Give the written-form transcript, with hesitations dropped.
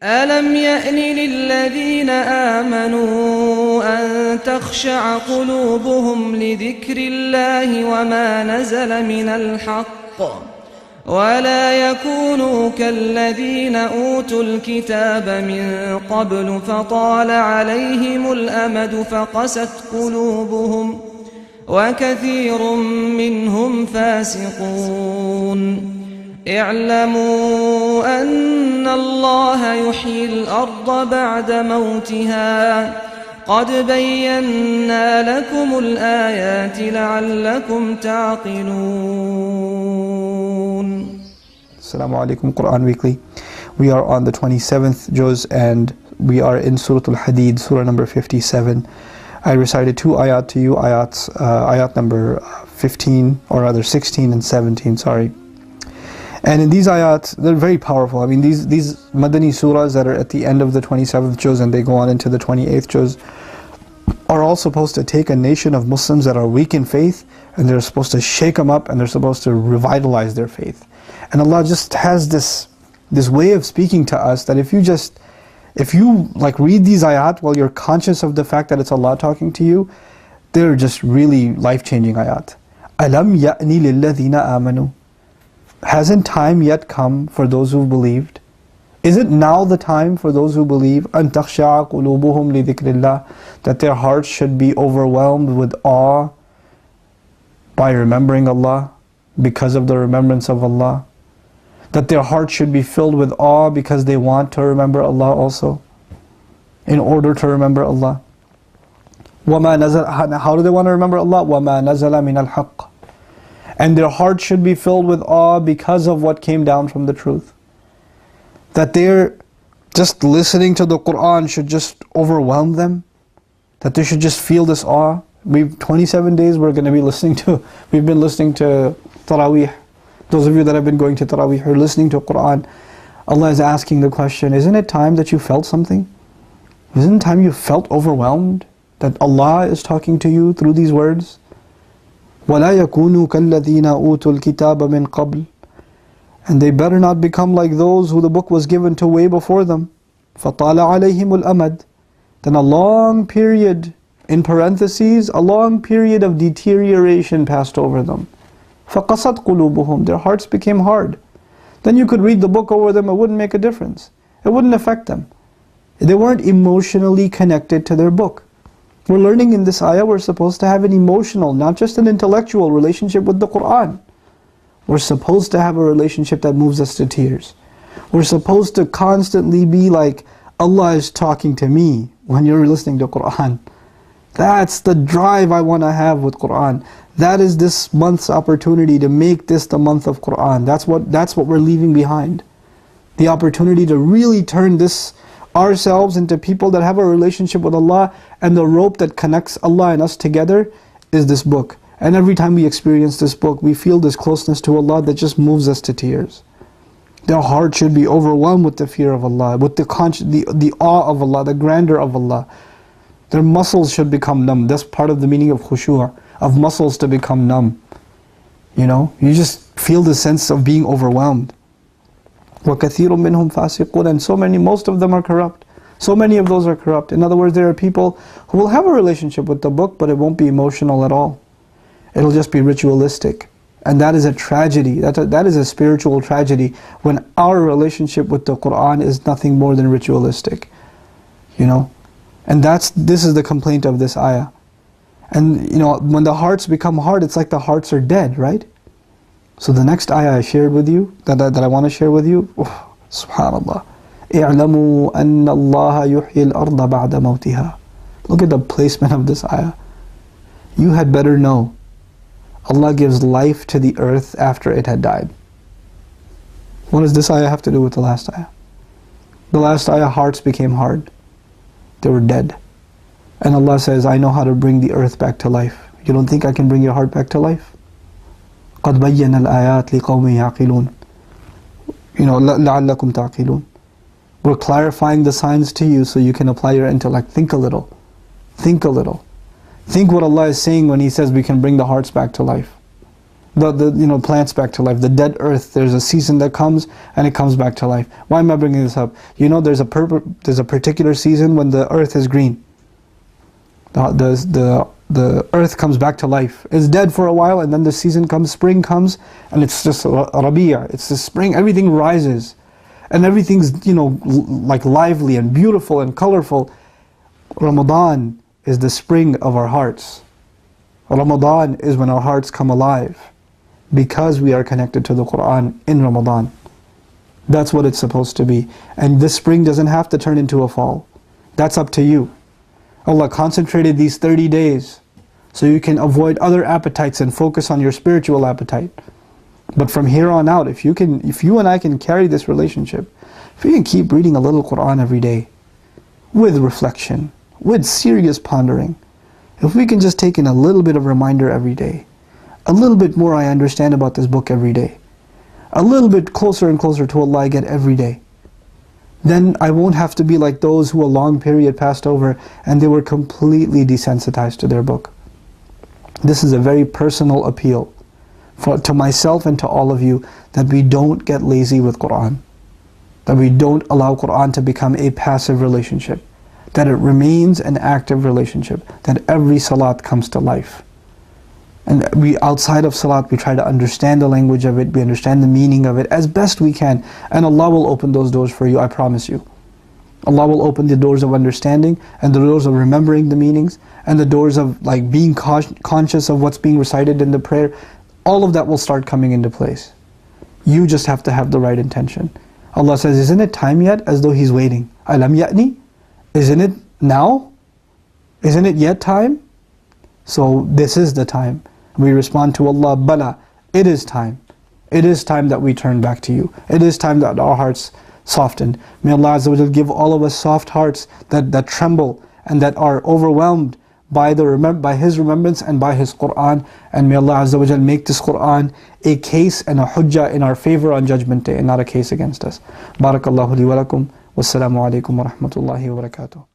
ألم يأن للذين آمنوا أن تخشع قلوبهم لذكر الله وما نزل من الحق ولا يكونوا كالذين أوتوا الكتاب من قبل فطال عليهم الأمد فقست قلوبهم وكثير منهم فاسقون اعلموا أن الله يحيي الأرض بعد موتها قد بينا لكم الآيات لعلكم تعقلون. Assalamu alaikum, Quran Weekly. We are on the 27th juz and we are in Surah Al-Hadid, Surah number 57. I recited two ayat to you, ayat number 15, or rather 16 and 17, sorry. And in these ayat, they're very powerful. I mean, these Madani surahs that are at the end of the 27th juz and they go on into the 28th juz are all supposed to take a nation of Muslims that are weak in faith and they're supposed to shake them up and they're supposed to revitalize their faith. And Allah just has this way of speaking to us that if you like read these ayat while you're conscious of the fact that it's Allah talking to you, they're just really life-changing ayat. Alam ya'ni lilladhina amanu. Hasn't time yet come for those who believed? Is it now the time for those who believe أَن تَخْشَعَ قُلُوبُهُمْ لِذِكْرِ اللَّهِ, that their hearts should be overwhelmed with awe by remembering Allah, because of the remembrance of Allah? That their hearts should be filled with awe because they want to remember Allah also, in order to remember Allah. وَمَا نَزَلَ, how do they want to remember Allah? وَمَا نَزَلَ مِنَ الْحَقِّ, and their hearts should be filled with awe because of what came down from the truth. That they're just listening to the Qur'an should just overwhelm them. That they should just feel this awe. 27 days we've been listening to Taraweeh. Those of you that have been going to Taraweeh or listening to Qur'an, Allah is asking the question, isn't it time that you felt something? Isn't it time you felt overwhelmed that Allah is talking to you through these words? وَلَا يَكُونُوا كَالَّذِينَ أُوتُوا الْكِتَابَ مِنْ قَبْلِ, and they better not become like those who the book was given to way before them. فَطَالَ عَلَيْهِمُ الْأَمَدِ, then a long period, in parentheses, a long period of deterioration passed over them. فَقَسَتْ قُلُوبُهُمْ, their hearts became hard. Then you could read the book over them, it wouldn't make a difference. It wouldn't affect them. They weren't emotionally connected to their book. We're learning in this ayah we're supposed to have an emotional, not just an intellectual relationship with the Qur'an. We're supposed to have a relationship that moves us to tears. We're supposed to constantly be like, Allah is talking to me when you're listening to Qur'an. That's the drive I want to have with Qur'an. That is this month's opportunity to make this the month of Qur'an. That's what we're leaving behind. The opportunity to really turn this ourselves into people that have a relationship with Allah, and the rope that connects Allah and us together is this book. And every time we experience this book, we feel this closeness to Allah that just moves us to tears. Their heart should be overwhelmed with the fear of Allah, with the awe of Allah, the grandeur of Allah. Their muscles should become numb. That's part of the meaning of khushu', of muscles to become numb. You know, you just feel the sense of being overwhelmed. وَكَثِيرٌ مِّنْهُمْ فَاسِقُونَ, and most of them are corrupt. So many of those are corrupt. In other words, there are people who will have a relationship with the book, but it won't be emotional at all. It'll just be ritualistic. And that is a tragedy. That is a spiritual tragedy, when our relationship with the Qur'an is nothing more than ritualistic. You know? And this is the complaint of this ayah. And you know, when the hearts become hard, it's like the hearts are dead, right? So the next ayah I shared with you, that I want to share with you, subhanallah. اعلموا أن الله يحيي الأرض بعد موتها. Look at the placement of this ayah. You had better know, Allah gives life to the earth after it had died. What does this ayah have to do with the last ayah? The last ayah, hearts became hard. They were dead. And Allah says, I know how to bring the earth back to life. You don't think I can bring your heart back to life? قَدْ بَيَّنَ الْآيَاتِ لِقَوْمٍ يَعْقِلُونَ. You know, لَعَلَّكُمْ تَعْقِلُونَ. We're clarifying the signs to you so you can apply your intellect. Think a little. Think a little. Think what Allah is saying when He says we can bring the hearts back to life. the plants back to life. The dead earth, there's a season that comes and it comes back to life. Why am I bringing this up? There's a particular season when the earth is green. The earth comes back to life. It's dead for a while, and then the season comes, spring comes, and it's just Rabi'a. It's the spring. Everything rises, and everything's like lively and beautiful and colorful. Ramadan is the spring of our hearts. Ramadan is when our hearts come alive, because we are connected to the Qur'an in Ramadan. That's what it's supposed to be. And this spring doesn't have to turn into a fall. That's up to you. Allah concentrated these 30 days so you can avoid other appetites and focus on your spiritual appetite. But from here on out, if you and I can carry this relationship, if we can keep reading a little Qur'an every day, with reflection, with serious pondering, if we can just take in a little bit of reminder every day, a little bit more I understand about this book every day, a little bit closer and closer to Allah I get every day, then I won't have to be like those who a long period passed over and they were completely desensitized to their book. This is a very personal appeal to myself and to all of you, that we don't get lazy with Qur'an, that we don't allow Qur'an to become a passive relationship, that it remains an active relationship, that every salat comes to life. And outside of salat, we try to understand the language of it, we understand the meaning of it as best we can, and Allah will open those doors for you, I promise you. Allah will open the doors of understanding, and the doors of remembering the meanings, and the doors of being conscious of what's being recited in the prayer. All of that will start coming into place. You just have to have the right intention. Allah says, isn't it time yet? As though He's waiting. Alam ya'ni? Isn't it now? Isn't it yet time? So this is the time. We respond to Allah, Bala, it is time. It is time that we turn back to you. It is time that our hearts soften. May Allah Azza wa Jal give all of us soft hearts that tremble and that are overwhelmed by His remembrance and by His Qur'an. And may Allah Azza wa Jal make this Qur'an a case and a hujjah in our favor on Judgment Day, and not a case against us. Barakallahu li wa lakum. Wassalamu alaikum wa rahmatullahi wa barakatuh.